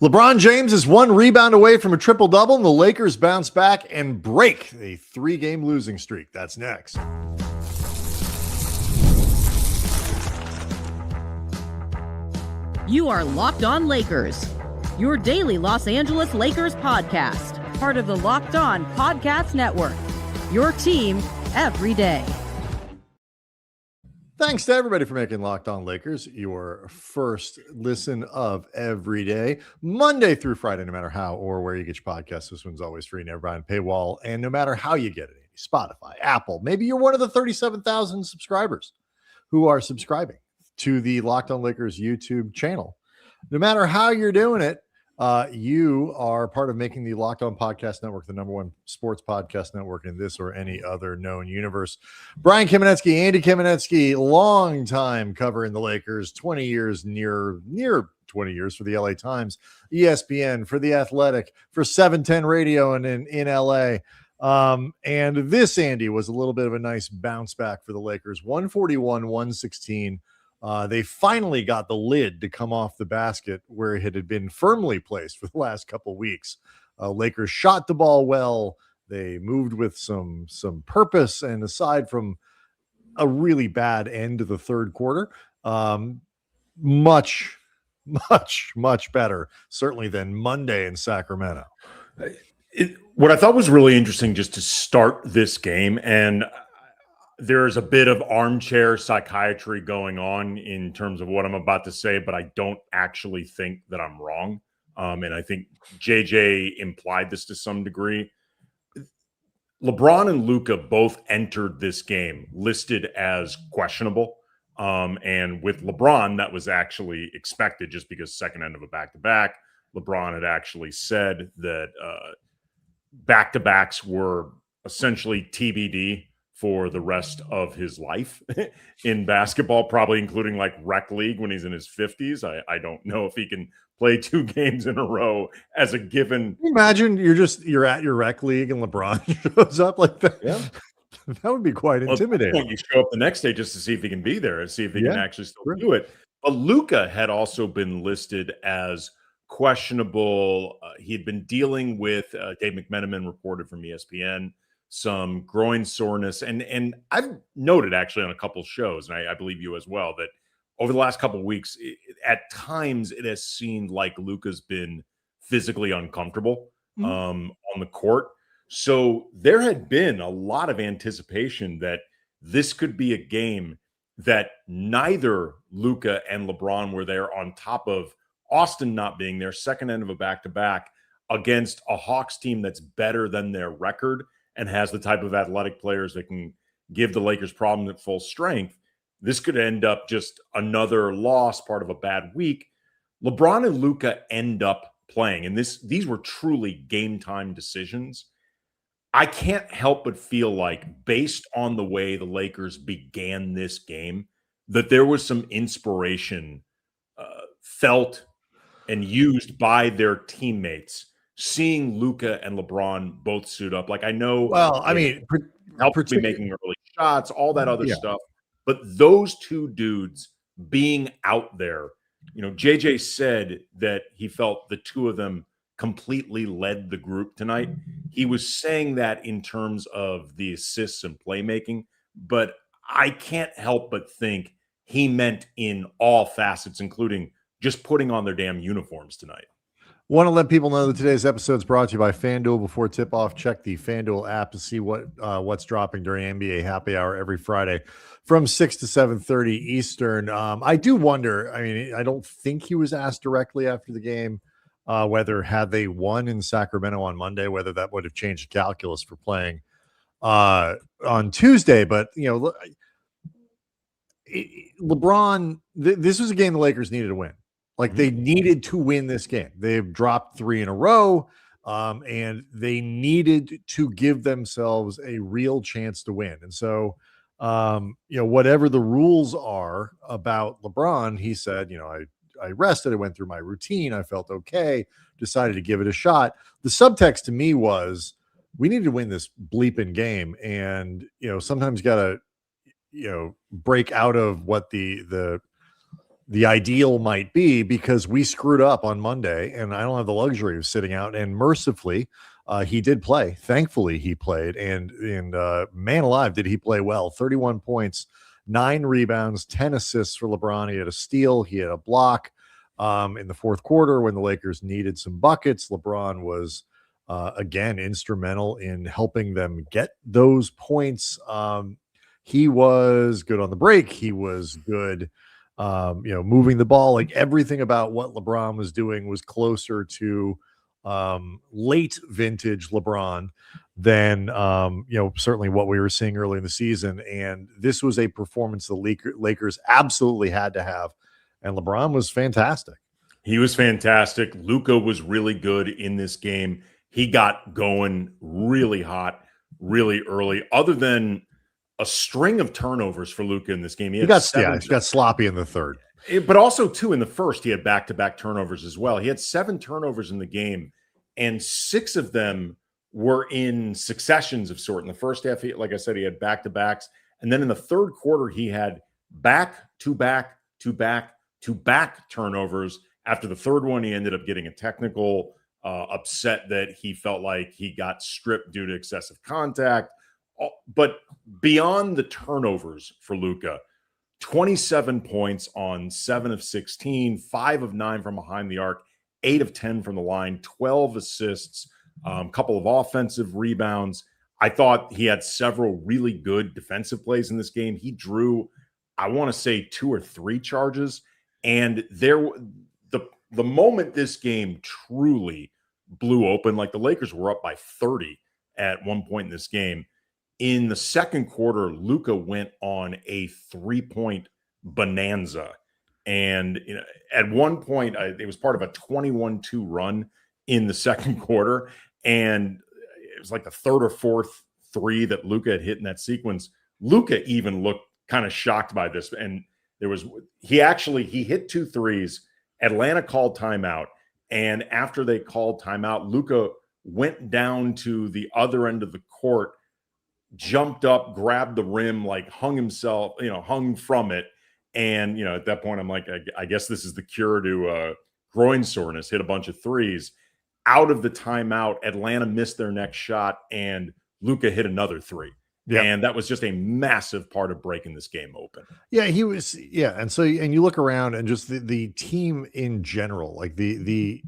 LeBron James is one rebound away from a triple-double, and the Lakers bounce back and break a 3-game losing streak. That's next. You are Locked On Lakers, your daily Los Angeles Lakers podcast, part of the Locked On Podcast Network, your team every day. Thanks to everybody for making Locked On Lakers your first listen of every day, Monday through Friday, no matter how or where you get your podcasts. This one's always free, never behind paywall, and no matter how you get it, Spotify, Apple, maybe you're one of the 37,000 subscribers who are subscribing to the Locked On Lakers YouTube channel. No matter how you're doing it, you are part of making the Locked On Podcast Network the number one sports podcast network in this or any other known universe. Brian Kamenetsky, Andy Kamenetsky, long time covering the Lakers, 20 years, near 20 years for the LA Times, ESPN, for the Athletic, for 710 Radio and in LA. And this, Andy, was a little bit of a nice bounce back for the Lakers, 141-116. They finally got the lid to come off the basket where it had been firmly placed for the last couple weeks. Lakers shot the ball well. They moved with some purpose, and aside from a really bad end of the third quarter, much better, certainly than Monday in Sacramento. What I thought was really interesting just to start this game, and there's a bit of armchair psychiatry going on in terms of what I'm about to say, but I don't actually think that I'm wrong. And I think JJ implied this to some degree. LeBron and Luca both entered this game listed as questionable. And with LeBron, that was actually expected just because second end of a back-to-back. LeBron had actually said that back-to-backs were essentially TBD for the rest of his life in basketball, probably including like rec league when he's in his 50s. I don't know if he can play 2 games in a row as a given. Imagine you're at your rec league and LeBron shows up like that. Yeah. That would be quite intimidating. You show up the next day just to see if he can be there and see if he can actually still do it. But Luka had also been listed as questionable. He had been dealing with, Dave McMenamin reported from ESPN, some groin soreness. And I've noted actually on a couple shows, and I believe you as well, that over the last couple of weeks, at times it has seemed like Luka's been physically uncomfortable on the court. So there had been a lot of anticipation that this could be a game that neither Luka and LeBron were there, on top of Austin not being there, second end of a back-to-back against a Hawks team that's better than their record and has the type of athletic players that can give the Lakers problems at full strength. This could end up just another loss, part of a bad week. LeBron and Luka end up playing, and these were truly game-time decisions. I can't help but feel like, based on the way the Lakers began this game, that there was some inspiration felt and used by their teammates, seeing Luka and LeBron both suit up. Like, I know, helped me making early shots, all that other stuff. But those two dudes being out there, JJ said that he felt the two of them completely led the group tonight. He was saying that in terms of the assists and playmaking, but I can't help but think he meant in all facets, including just putting on their damn uniforms tonight. Want to let people know that today's episode is brought to you by FanDuel. Before tip-off, check the FanDuel app to see what's dropping during NBA Happy Hour every Friday from 6 to 7:30 Eastern. I do wonder, I don't think he was asked directly after the game whether, had they won in Sacramento on Monday, whether that would have changed the calculus for playing on Tuesday. But, LeBron, this was a game the Lakers needed to win. Like, they needed to win this game. They've dropped 3 in a row, and they needed to give themselves a real chance to win. And so, whatever the rules are about LeBron, he said, I rested, I went through my routine, I felt okay, decided to give it a shot. The subtext to me was, we need to win this bleeping game, and sometimes got to break out of what the the ideal might be, because we screwed up on Monday and I don't have the luxury of sitting out. And mercifully, he did play. Thankfully, he played. And man alive, did he play well. 31 points, 9 rebounds, 10 assists for LeBron. He had a steal. He had a block in the fourth quarter when the Lakers needed some buckets. LeBron was, again, instrumental in helping them get those points. He was good on the break. He was good, moving the ball. Like, everything about what LeBron was doing was closer to late vintage LeBron than certainly what we were seeing early in the season. And this was a performance the Lakers absolutely had to have. And LeBron was fantastic. He was fantastic. Luka was really good in this game. He got going really hot, really early. Other than a string of turnovers for Luka in this game, he got sloppy in the third. But also, too, in the first, he had back-to-back turnovers as well. He had 7 turnovers in the game, and 6 of them were in successions of sort. In the first half, like I said, he had back-to-backs. And then in the third quarter, he had back-to-back turnovers. After the third one, he ended up getting a technical, upset that he felt like he got stripped due to excessive contact. But beyond the turnovers for Luka, 27 points on 7 of 16, 5 of 9 from behind the arc, 8 of 10 from the line, 12 assists, a couple of offensive rebounds. I thought he had several really good defensive plays in this game. He drew, I want to say, 2 or 3 charges. And the moment this game truly blew open, like the Lakers were up by 30 at one point in this game. In the second quarter, Luka went on a 3-point bonanza. And at one point, it was part of a 21-2 run in the second quarter. And it was like the third or fourth 3 that Luka had hit in that sequence. Luka even looked kind of shocked by this. And he hit 2 threes. Atlanta called timeout. And after they called timeout, Luka went down to the other end of the court, jumped up, grabbed the rim, like hung from it. And, at that point, I'm like, I guess this is the cure to groin soreness. Hit a bunch of threes. Out of the timeout, Atlanta missed their next shot, and Luka hit another 3. Yeah. And that was just a massive part of breaking this game open. Yeah, he was. Yeah. And so, and you look around and just the team in general, like the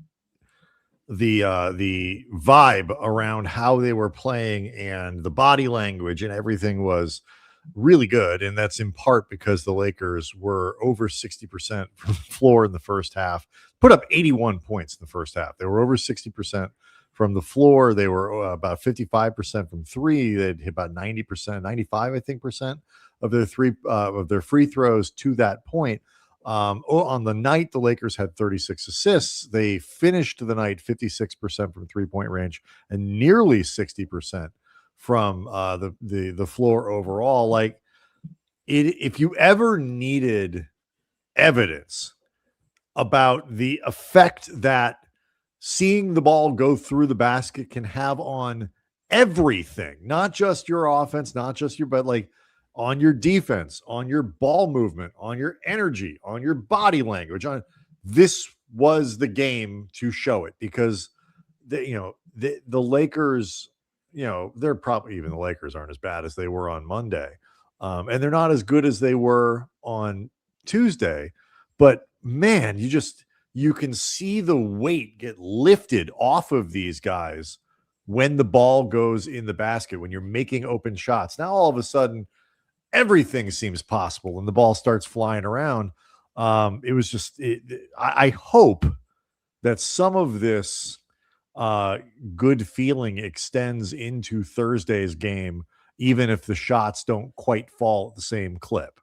vibe around how they were playing and the body language and everything was really good. And that's in part because the Lakers were over 60% from the floor in the first half, put up 81 points in the first half. They were over 60% from the floor. They were about 55% from 3. They'd hit about 90%, 95, I think, percent of their free throws to that point. On the night, the Lakers had 36 assists. They finished the night 56% from 3-point range and nearly 60% from the floor overall. Like, if you ever needed evidence about the effect that seeing the ball go through the basket can have on everything, not just your offense, but like on your defense, on your ball movement, on your energy, on your body language, this was the game to show it, because the Lakers, they're probably, even the Lakers aren't as bad as they were on Monday. And they're not as good as they were on Tuesday, but man, you can see the weight get lifted off of these guys when the ball goes in the basket, when you're making open shots. Now, all of a sudden, everything seems possible and the ball starts flying around. I hope that some of this good feeling extends into Thursday's game, even if the shots don't quite fall at the same clip.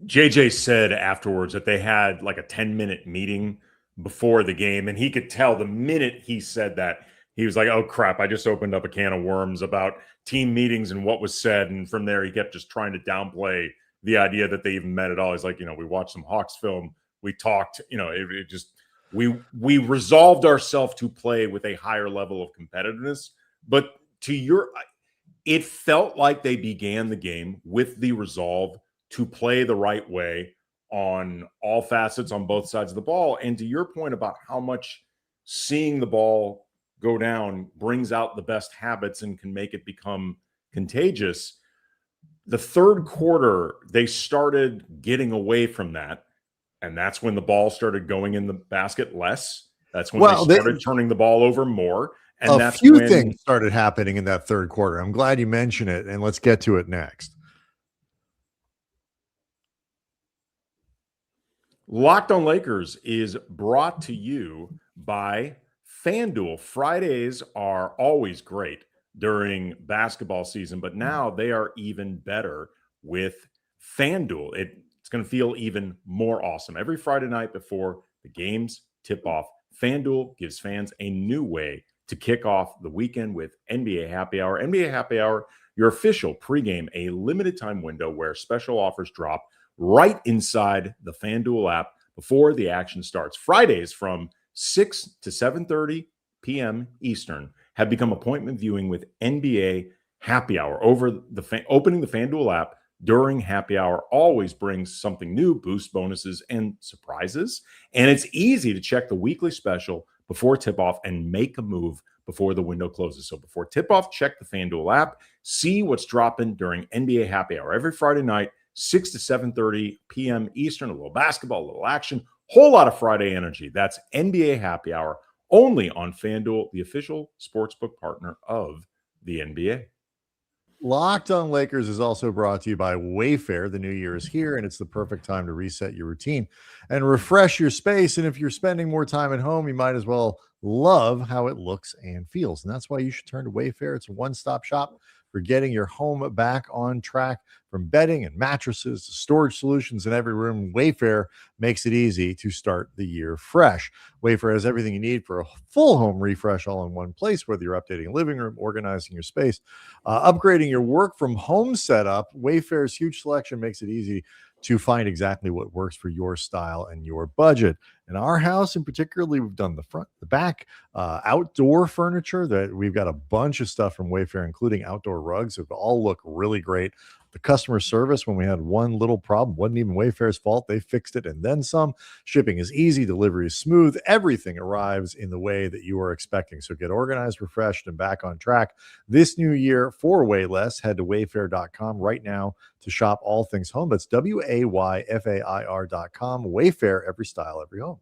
JJ said afterwards that they had like a 10-minute meeting before the game, and he could tell the minute he said that, he was like, oh crap, I just opened up a can of worms about team meetings and what was said. And from there, he kept just trying to downplay the idea that they even met at all. He's like, we watched some Hawks film, we talked, we resolved ourselves to play with a higher level of competitiveness. But it felt like they began the game with the resolve to play the right way on all facets on both sides of the ball. And to your point about how much seeing the ball go down brings out the best habits and can make it become contagious. The third quarter, they started getting away from that. And that's when the ball started going in the basket less. That's when they started turning the ball over more. And a few things started happening in that third quarter. I'm glad you mentioned it, and let's get to it next. Locked on Lakers is brought to you by FanDuel. Fridays are always great during basketball season, but now they are even better with FanDuel. It's going to feel even more awesome. Every Friday night before the games tip off, FanDuel gives fans a new way to kick off the weekend with NBA Happy Hour. NBA Happy Hour, your official pregame, a limited time window where special offers drop right inside the FanDuel app before the action starts. Fridays from 6 to 7:30 p.m. Eastern have become appointment viewing with NBA Happy Hour. Opening the FanDuel app during Happy Hour always brings something new, boost bonuses, and surprises. And it's easy to check the weekly special before tip-off and make a move before the window closes. So before tip-off, check the FanDuel app. See what's dropping during NBA Happy Hour. Every Friday night, 6 to 7:30 p.m. Eastern, a little basketball, a little action, whole lot of Friday energy. That's NBA Happy Hour, only on FanDuel, the official sportsbook partner of the NBA. Locked on Lakers is also brought to you by Wayfair. The new year is here, and it's the perfect time to reset your routine and refresh your space. And if you're spending more time at home, you might as well love how it looks and feels. And that's why you should turn to Wayfair. It's a one-stop shop for getting your home back on track. From bedding and mattresses to storage solutions in every room, Wayfair makes it easy to start the year fresh. Wayfair has everything you need for a full home refresh all in one place, whether you're updating a living room, organizing your space, upgrading your work from home setup. Wayfair's huge selection makes it easy to find exactly what works for your style and your budget. In our house in particular, we've done the front, the back, outdoor furniture. That we've got a bunch of stuff from Wayfair, including outdoor rugs that all look really great. The customer service, when we had one little problem, wasn't even Wayfair's fault. They fixed it and then some. Shipping is easy. Delivery is smooth. Everything arrives in the way that you are expecting. So get organized, refreshed, and back on track this new year for way less. Head to wayfair.com right now to shop all things home. That's WAYFAIR.com. Wayfair, every style, every home.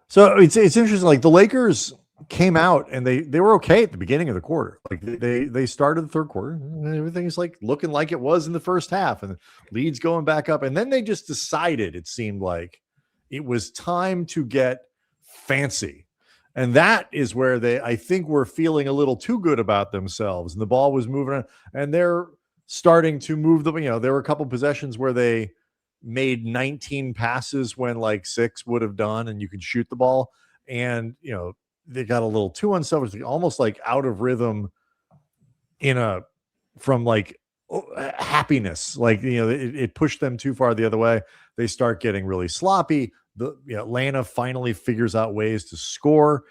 So it's interesting. Like the Lakers came out and they were okay at the beginning of the quarter. Like they started the third quarter and everything's like looking like it was in the first half, and the leads going back up. And then they just decided, it seemed like it was time to get fancy. And that is where I think were feeling a little too good about themselves. And the ball was moving on, and they're starting to move them. There were a couple possessions where they made 19 passes when like 6 would have done, and you could shoot the ball. And, they got a little too unselfish, almost like out of rhythm from like happiness. Like, it pushed them too far the other way. They start getting really sloppy. Atlanta finally figures out ways to score.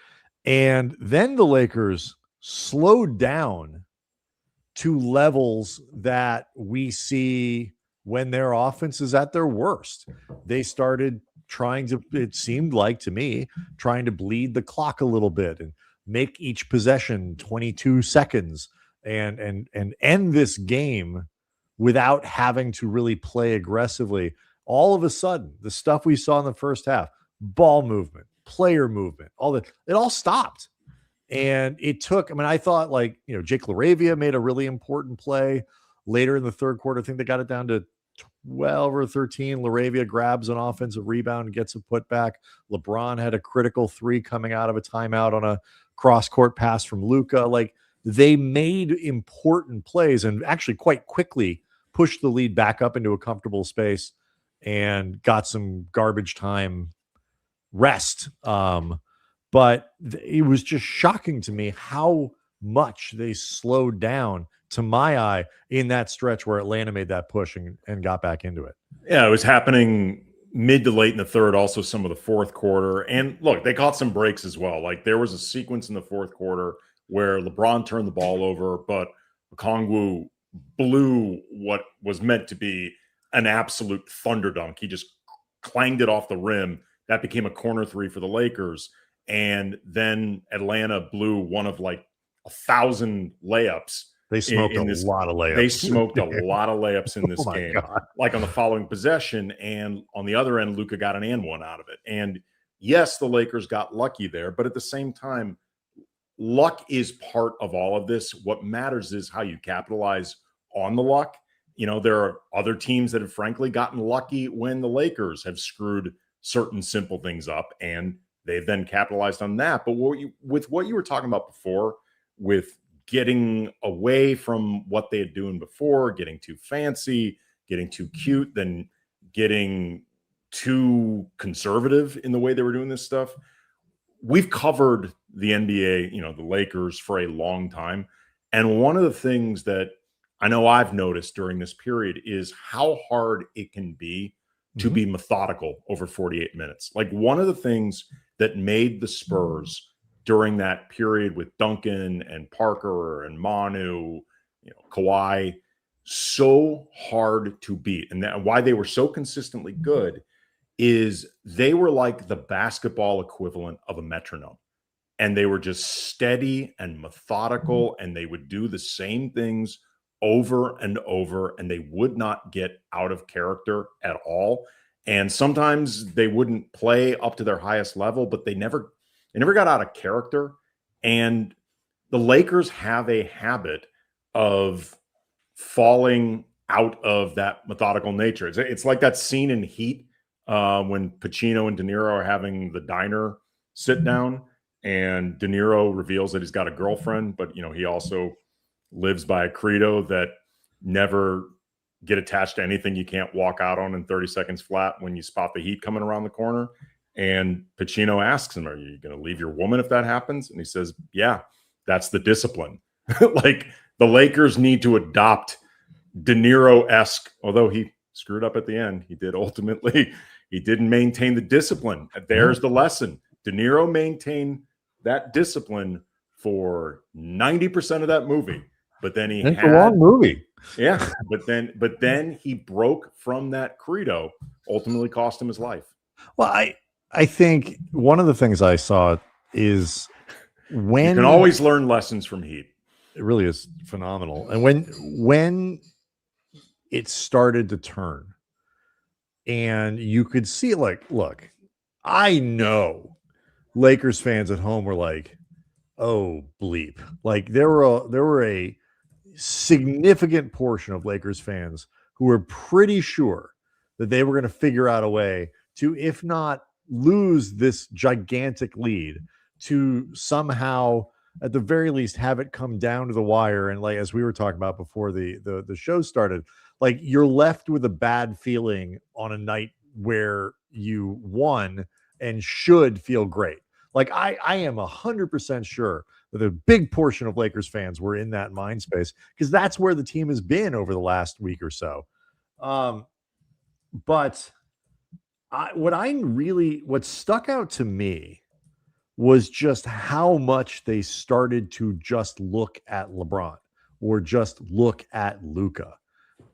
And then the Lakers slowed down to levels that we see when their offense is at their worst. They started it seemed like to me, trying to bleed the clock a little bit and make each possession 22 seconds and end this game without having to really play aggressively. All of a sudden, the stuff we saw in the first half, ball movement, player movement, it all stopped. And it took, I thought Jake LaRavia made a really important play later in the third quarter. I think they got it down to 12 or 13. LaRavia grabs an offensive rebound and gets a putback. LeBron had a critical 3 coming out of a timeout on a cross-court pass from Luka. They made important plays and actually quite quickly pushed the lead back up into a comfortable space and got some garbage time rest. But it was just shocking to me how much they slowed down, to my eye, in that stretch where Atlanta made that push and got back into it. Yeah, it was happening mid to late in the third, also some of the fourth quarter. And look, they caught some breaks as well. Like there was a sequence in the fourth quarter where LeBron turned the ball over, but Okongwu blew what was meant to be an absolute thunder dunk. He just clanged it off the rim. That became a corner three for the Lakers. And then Atlanta blew one of like 1,000 layups. They smoked a lot of layups. They smoked a lot of layups in this game, God. like on the following possession. And on the other end, Luka got an and one out of it. And yes, the Lakers got lucky there, but at the same time, luck is part of all of this. What matters is how you capitalize on the luck. You know, there are other teams that have frankly gotten lucky when the Lakers have screwed certain simple things up, and they've then capitalized on that. But with what you were talking about before, with getting away from what they had doing before, getting too fancy, getting too cute, then getting too conservative in the way they were doing this stuff. We've covered the NBA, you know, the Lakers for a long time. And one of the things that I know I've noticed during this period is how hard it can be to be methodical over 48 minutes. Like, one of the things that made the Spurs during that period with Duncan and Parker and Manu, you know, Kawhi, so hard to beat, and that why they were so consistently good is they were like the basketball equivalent of a metronome, and they were just steady and methodical, and they would do the same things over and over, and they would not get out of character at all. And sometimes they wouldn't play up to their highest level, but they never got out of character. And the Lakers have a habit of falling out of that methodical nature. It's like that scene in Heat when Pacino and De Niro are having the diner sit down, and De Niro reveals that he's got a girlfriend, but, you know, he also lives by a credo that never get attached to anything you can't walk out on in 30 seconds flat when you spot the heat coming around the corner. And Pacino asks him, are you going to leave your woman if that happens? And he says, yeah, that's the discipline. Like, the Lakers need to adopt De Niro-esque, although he screwed up at the end. He didn't maintain the discipline. There's the lesson. De Niro maintained that discipline for 90% of that movie, but then it's a long movie. Yeah, but then he broke from that credo, ultimately cost him his life. Well, I think one of the things I saw is when you can always learn lessons from Heat. It really is phenomenal. And when it started to turn, and you could see, like, look, I know Lakers fans at home were like, oh, bleep. Like, there were a significant portion of Lakers fans who were pretty sure that they were going to figure out a way to, if not lose this gigantic lead, to somehow at the very least have it come down to the wire. And, like, as we were talking about before the show started, like, you're left with a bad feeling on a night where you won and should feel great. Like, I am 100% sure that a big portion of Lakers fans were in that mind space, because that's where the team has been over the last week or so. But what stuck out to me was just how much they started to just look at LeBron or just look at Luka.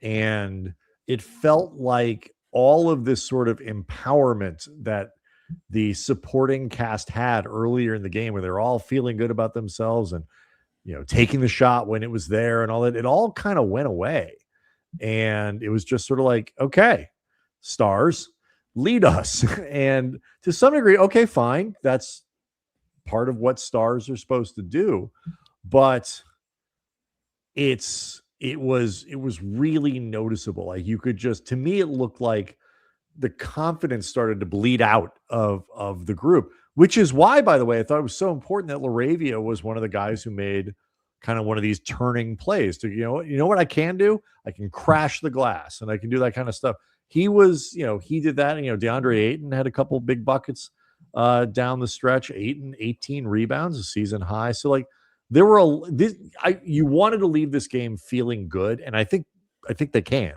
And it felt like all of this sort of empowerment that the supporting cast had earlier in the game, where they're all feeling good about themselves and, you know, taking the shot when it was there and all that, it all kind of went away. And it was just sort of like, okay, stars, lead us. And to some degree, okay, fine, that's part of what stars are supposed to do. But it was really noticeable. Like, you could just, to me, it looked like the confidence started to bleed out of the group, which is why, by the way, I thought it was so important that LaRavia was one of the guys who made kind of one of these turning plays to, you know what I can do? I can crash the glass and I can do that kind of stuff. He did that. And, Deandre Ayton had a couple big buckets down the stretch. Ayton, 18 rebounds, a season high. So, like, there were you wanted to leave this game feeling good, and I think they can,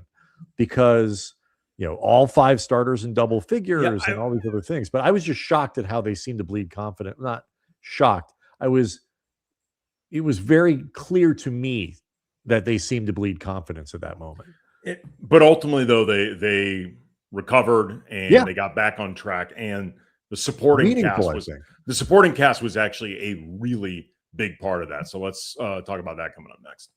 because all 5 starters in double figures and all these other things. But I was just shocked at how they seemed to bleed confident. Not shocked. It was very clear to me that they seemed to bleed confidence at that moment. But ultimately, though, they recovered and they got back on track. And the supporting cast was actually a really big part of that. So let's talk about that coming up next.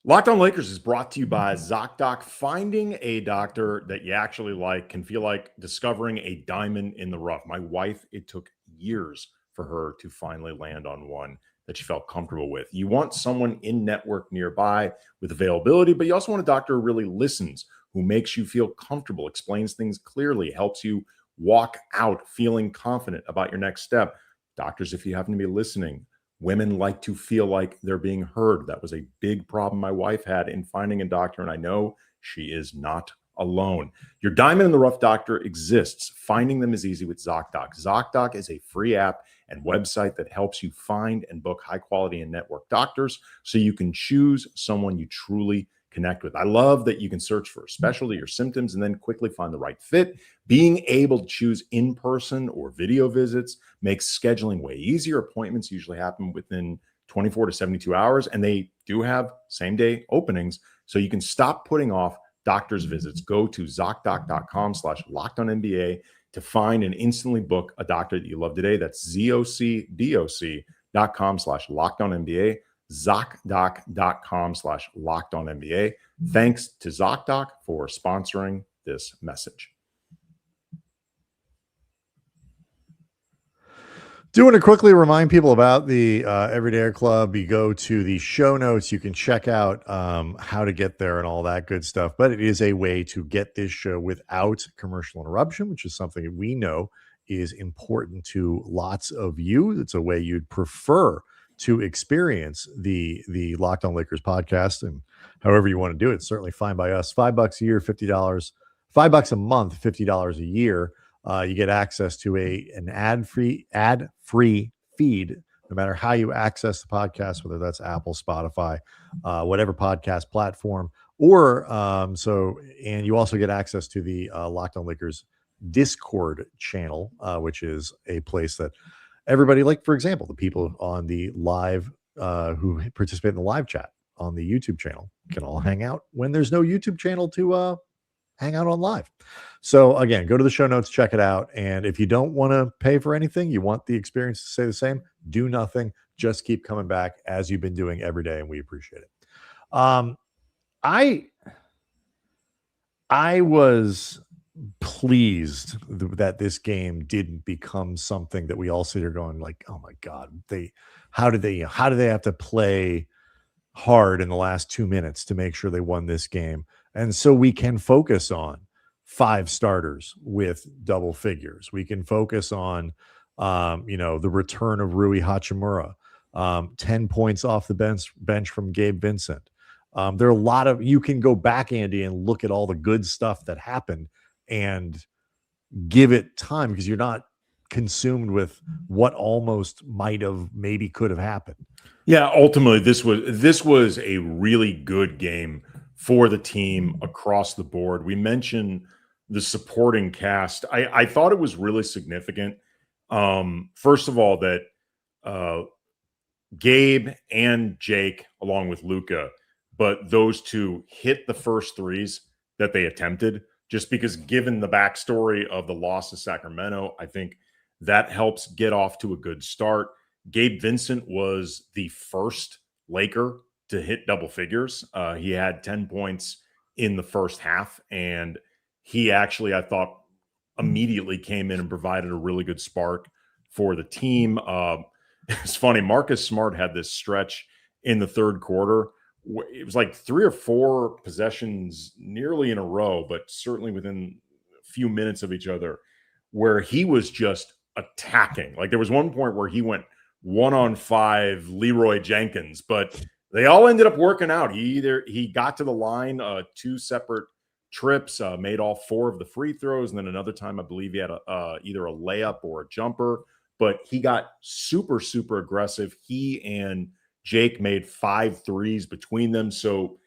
Locked On Lakers is brought to you by ZocDoc. Finding a doctor that you actually like can feel like discovering a diamond in the rough. My wife, it took years for her to finally land on one that she felt comfortable with. You want someone in network nearby with availability, but you also want a doctor who really listens, who makes you feel comfortable, explains things clearly, helps you walk out feeling confident about your next step. Doctors, if you happen to be listening, women like to feel like they're being heard. That was a big problem my wife had in finding a doctor, and I know she is not alone. Your diamond in the rough doctor exists. Finding them is easy with ZocDoc. ZocDoc is a free app and website that helps you find and book high quality and network doctors so you can choose someone you truly connect with. I love that you can search for a specialty or symptoms and then quickly find the right fit. Being able to choose in-person or video visits makes scheduling way easier. Appointments usually happen within 24 to 72 hours, and they do have same-day openings, so you can stop putting off doctor's visits. Go to ZocDoc.com/LockedOnNBA to find and instantly book a doctor that you love today. That's ZocDoc.com/LockedOnNBA. ZocDoc.com/LockedOnNBA. Thanks to ZocDoc for sponsoring this message. Do want to quickly remind people about the Everyday Club. You go to the show notes. You can check out how to get there and all that good stuff. But it is a way to get this show without commercial interruption, which is something that we know is important to lots of you. It's a way you'd prefer to experience the Locked On Lakers podcast, and however you want to do it, certainly fine by us. $5 a year, $50, $5 a month, $50 a year. You get access to an ad-free feed, no matter how you access the podcast, whether that's Apple, Spotify, whatever podcast platform, or and you also get access to the Locked On Lakers Discord channel, which is a place that everybody, like, for example, the people on the live who participate in the live chat on the YouTube channel can all hang out when there's no YouTube channel to hang out on live. So again, go to the show notes, check it out. And if you don't want to pay for anything, you want the experience to stay the same, do nothing. Just keep coming back as you've been doing every day, and we appreciate it. I was pleased that this game didn't become something that we all sit here going like, oh my God, how did they have to play hard in the last 2 minutes to make sure they won this game? And so we can focus on 5 starters with double figures. We can focus on, the return of Rui Hachimura, 10 points off the bench from Gabe Vincent. There are a lot of, you can go back, Andy, and look at all the good stuff that happened and give it time, because you're not consumed with what almost might have, maybe could have happened. Yeah, ultimately, this was a really good game for the team across the board. We mentioned the supporting cast. I thought it was really significant. First of all, that Gabe and Jake, along with Luka, but those two hit the first threes that they attempted, just because given the backstory of the loss to Sacramento, I think that helps get off to a good start. Gabe Vincent was the first Laker to hit double figures. He had 10 points in the first half, and he actually, I thought, immediately came in and provided a really good spark for the team. It's funny, Marcus Smart had this stretch in the third quarter. It was like 3 or 4 possessions nearly in a row, but certainly within a few minutes of each other, where he was just attacking. Like, there was one point where he went 1-on-5 Leroy Jenkins, but they all ended up working out. He got to the line 2 separate trips, made all 4 of the free throws, and then another time I believe he had either a layup or a jumper, but he got super, super aggressive. He and Jake made 5 threes between them. So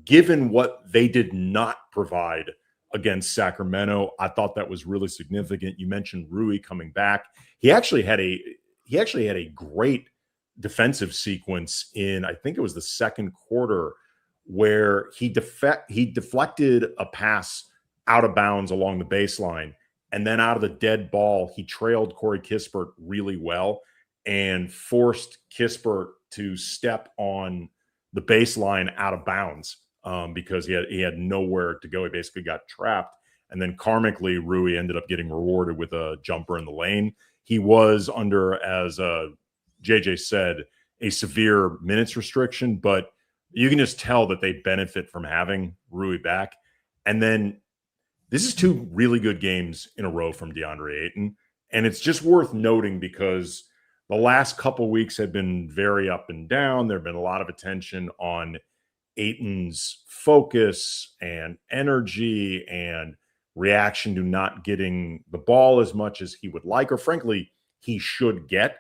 given what they did not provide against Sacramento, I thought that was really significant. You mentioned Rui coming back. He actually had a great defensive sequence in, I think it was the second quarter, where he deflected a pass out of bounds along the baseline. And then out of the dead ball, he trailed Corey Kispert really well and forced Kispert to step on the baseline out of bounds because he had nowhere to go. He basically got trapped. And then karmically, Rui ended up getting rewarded with a jumper in the lane. He was under, as JJ said, a severe minutes restriction, but you can just tell that they benefit from having Rui back. And then this is two really good games in a row from Deandre Ayton. And it's just worth noting because the last couple weeks have been very up and down. There have been a lot of attention on Ayton's focus and energy and reaction to not getting the ball as much as he would like, or frankly, he should get.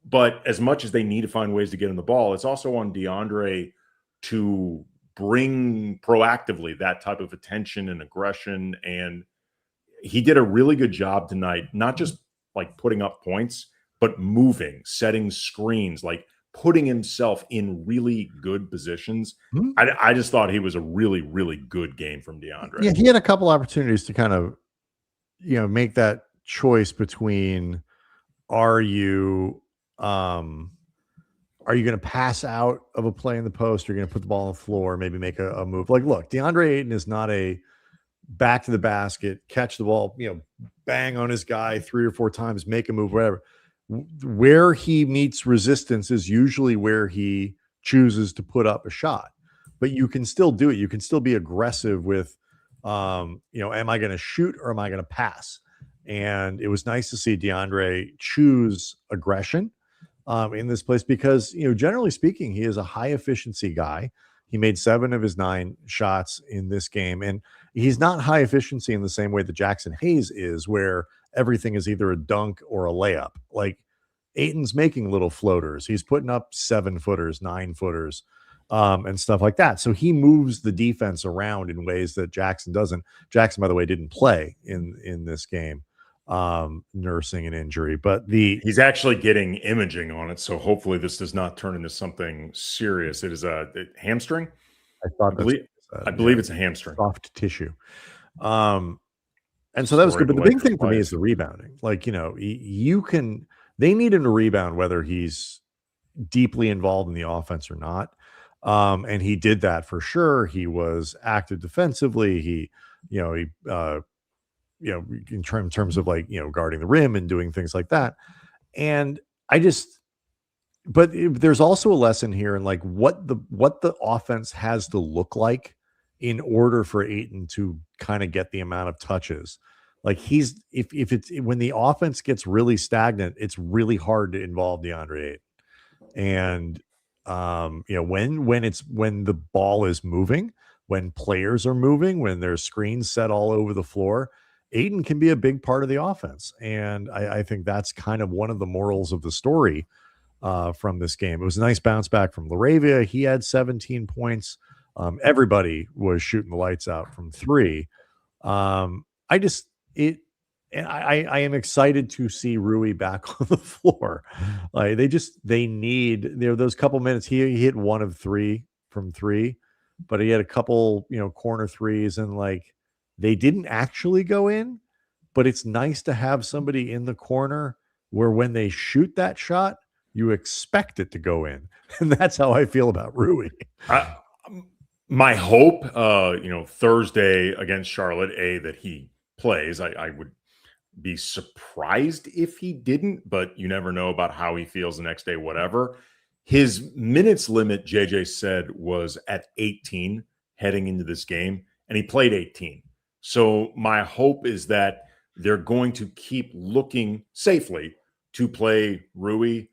But as much as they need to find ways to get him the ball, it's also on Deandre to bring proactively that type of attention and aggression. And he did a really good job tonight, not just like putting up points, but moving, setting screens, like putting himself in really good positions. Mm-hmm. I just thought he was a really, really good game from Deandre. Yeah, he had a couple opportunities to kind of, make that choice between are you going to pass out of a play in the post? Or you're going to put the ball on the floor, maybe make a move. Like, look, Deandre Ayton is not a back to the basket, catch the ball, bang on his guy 3 or 4 times, make a move, whatever. Where he meets resistance is usually where he chooses to put up a shot. But you can still do it. You can still be aggressive with, am I going to shoot or am I going to pass? And it was nice to see Deandre choose aggression in this place because, generally speaking, he is a high efficiency guy. He made 7 of his 9 shots in this game. And he's not high efficiency in the same way that Jackson Hayes is, where everything is either a dunk or a layup. Like Ayton's making little floaters. He's putting up 7-footers, 9-footers, and stuff like that. So he moves the defense around in ways that Jackson doesn't. Jackson, by the way, didn't play in this game, nursing an injury, but he's actually getting imaging on it. So hopefully this does not turn into something serious. It is a hamstring. I believe it's a hamstring, soft tissue. And so that was good. But the big thing for me is the rebounding. Like, they need him to rebound whether he's deeply involved in the offense or not. And he did that for sure. He was active defensively. In terms of guarding the rim and doing things like that. And but there's also a lesson here in like what the offense has to look like in order for Ayton to kind of get the amount of touches. Like when the offense gets really stagnant, it's really hard to involve Deandre Ayton. And when the ball is moving, when players are moving, when there's screens set all over the floor, Ayton can be a big part of the offense. And I think that's kind of one of the morals of the story from this game. It was a nice bounce back from Laravia. He had 17 points. Everybody was shooting the lights out from 3. I am excited to see Rui back on the floor. Like they need those couple minutes. He hit 1 of 3 from 3, but he had a couple, corner threes, and like they didn't actually go in, but it's nice to have somebody in the corner where when they shoot that shot, you expect it to go in. And that's how I feel about Rui. My hope, Thursday against Charlotte, that he plays. I would be surprised if he didn't, but you never know about how he feels the next day, whatever. His minutes limit, JJ said, was at 18 heading into this game, and he played 18. So my hope is that they're going to keep looking safely to play Rui.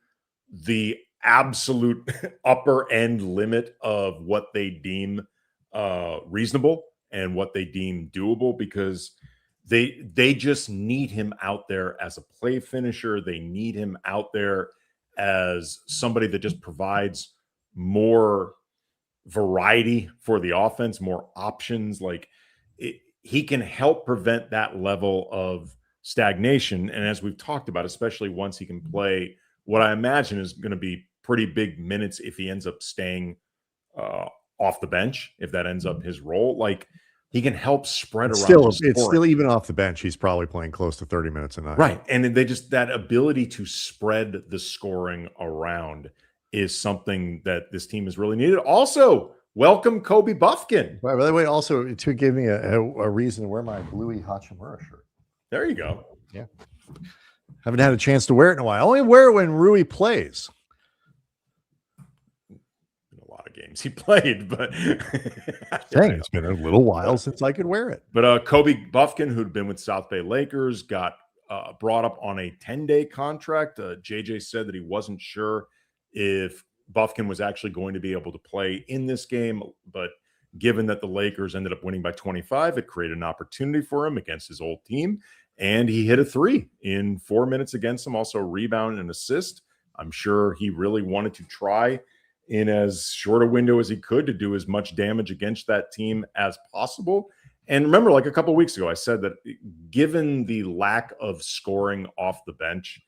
The absolute upper end limit of what they deem reasonable and what they deem doable, because they just need him out there as a play finisher. They need him out there as somebody that just provides more variety for the offense, more options. Like he can help prevent that level of stagnation. And as we've talked about, especially once he can play what I imagine is going to be pretty big minutes if he ends up staying off the bench, if that ends up his role. Like, he can help spread it's around. It's still even off the bench. He's probably playing close to 30 minutes a night. Right. And they just, that ability to spread the scoring around is something that this team has really needed. Also, welcome Kobe Buffkin. By the way, also to give me a reason to wear my Rui Hachimura shirt. There you go. Yeah. Haven't had a chance to wear it in a while. I only wear it when Rui plays. Games he played, but it's been a little while since I could wear it. But Kobe Buffkin, who'd been with South Bay Lakers, got brought up on a 10-day contract. JJ said that he wasn't sure if Buffkin was actually going to be able to play in this game, but given that the Lakers ended up winning by 25, it created an opportunity for him against his old team, and he hit a 3 in 4 minutes against them, also a rebound and assist. I'm sure he really wanted to try in as short a window as he could to do as much damage against that team as possible. And remember, like a couple of weeks ago, I said that given the lack of scoring off the bench,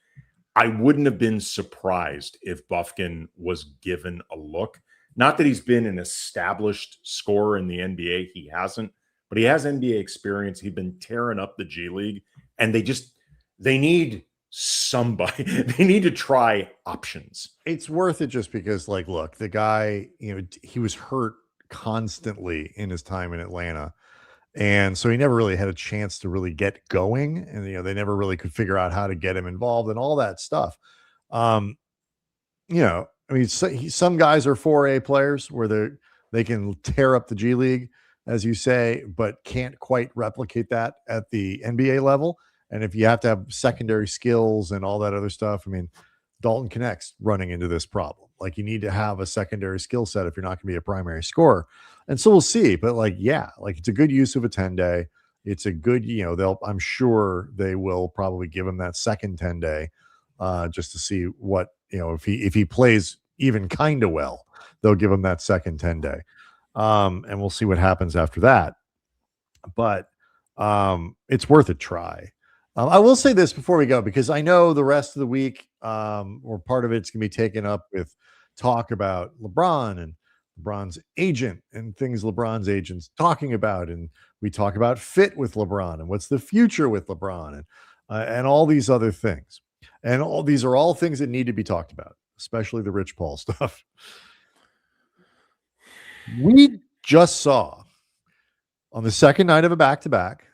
I wouldn't have been surprised if Buffkin was given a look. Not that he's been an established scorer in the NBA. He hasn't, but he has NBA experience. He's been tearing up the G League, and they need somebody. They need to try options. It's worth it just because, like, look, the guy, he was hurt constantly in his time in Atlanta, and so he never really had a chance to really get going, and they never really could figure out how to get him involved and all that stuff. I mean, some guys are 4A players where they can tear up the G League, as you say, but can't quite replicate that at the NBA level. And if you have to have secondary skills and all that other stuff, I mean, Dalton Connect's running into this problem. Like, you need to have a secondary skill set if you're not going to be a primary scorer. And so we'll see. But it's a good use of a 10-day. It's a good, I'm sure they will probably give him that second 10-day just to see what, if he plays even kind of well, they'll give him that second 10-day. And we'll see what happens after that. But it's worth a try. I will say this before we go, because I know the rest of the week, or part of it's going to be taken up with talk about LeBron and LeBron's agent and things LeBron's agent's talking about. And we talk about fit with LeBron and what's the future with LeBron and all these other things. And all these are all things that need to be talked about, especially the Rich Paul stuff. We just saw on the second night of a back-to-back,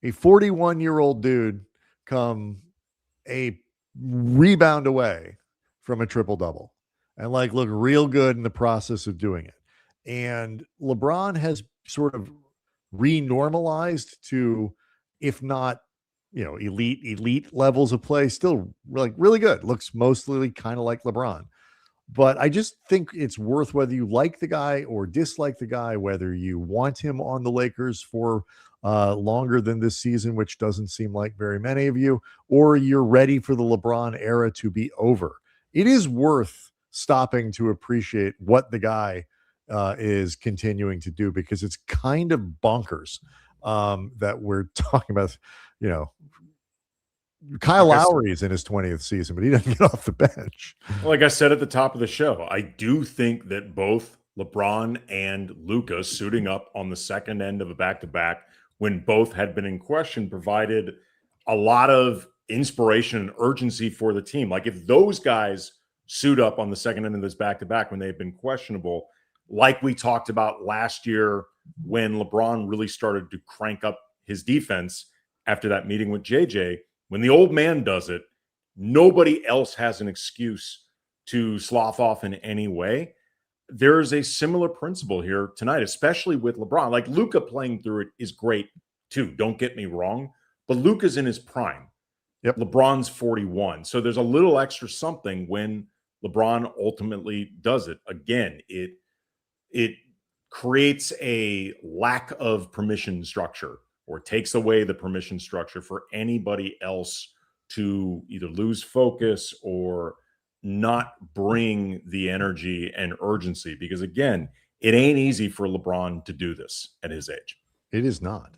a 41-year-old dude come a rebound away from a triple-double and look real good in the process of doing it. And LeBron has sort of renormalized to, if not, elite levels of play, still really good. Looks mostly kind of like LeBron. But I just think it's worth, whether you like the guy or dislike the guy, whether you want him on the Lakers for longer than this season, which doesn't seem like very many of you, or you're ready for the LeBron era to be over. It is worth stopping to appreciate what the guy is continuing to do, because it's kind of bonkers that we're talking about, Kyle Lowry is in his 20th season, but he doesn't get off the bench. Like I said at the top of the show, I do think that both LeBron and Luka suiting up on the second end of a back-to-back when both had been in question provided a lot of inspiration and urgency for the team. Like, if those guys suit up on the second end of this back-to-back when they've been questionable, like we talked about last year when LeBron really started to crank up his defense after that meeting with JJ, when the old man does it, nobody else has an excuse to slough off in any way. There is a similar principle here tonight, especially with LeBron. Like, Luka playing through it is great too, don't get me wrong, but Luka's in his prime. Yep. LeBron's 41. So there's a little extra something when LeBron ultimately does it. Again, it creates a lack of permission structure, or takes away the permission structure for anybody else to either lose focus or not bring the energy and urgency. Because again, it ain't easy for LeBron to do this at his age. It is not.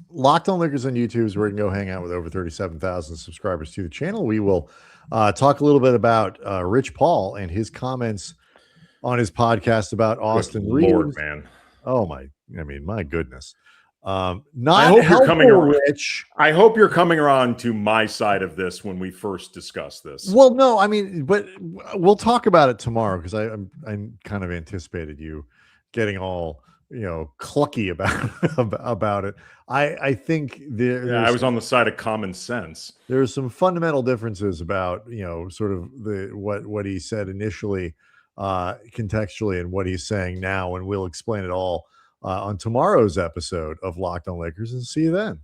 Locked on Lakers on YouTube is where you can go hang out with over 37,000 subscribers to the channel. We will talk a little bit about Rich Paul and his comments on his podcast about Austin Reeves. Lord, man. Oh my goodness. I hope you're coming around, Rich. I hope you're coming around to my side of this when we first discuss this. Well, no, I mean, but we'll talk about it tomorrow because I kind of anticipated you getting all clucky about it. I think I was on the side of common sense. There's some fundamental differences about sort of what he said initially contextually and what he's saying now, and we'll explain it all on tomorrow's episode of Locked on Lakers, and see you then.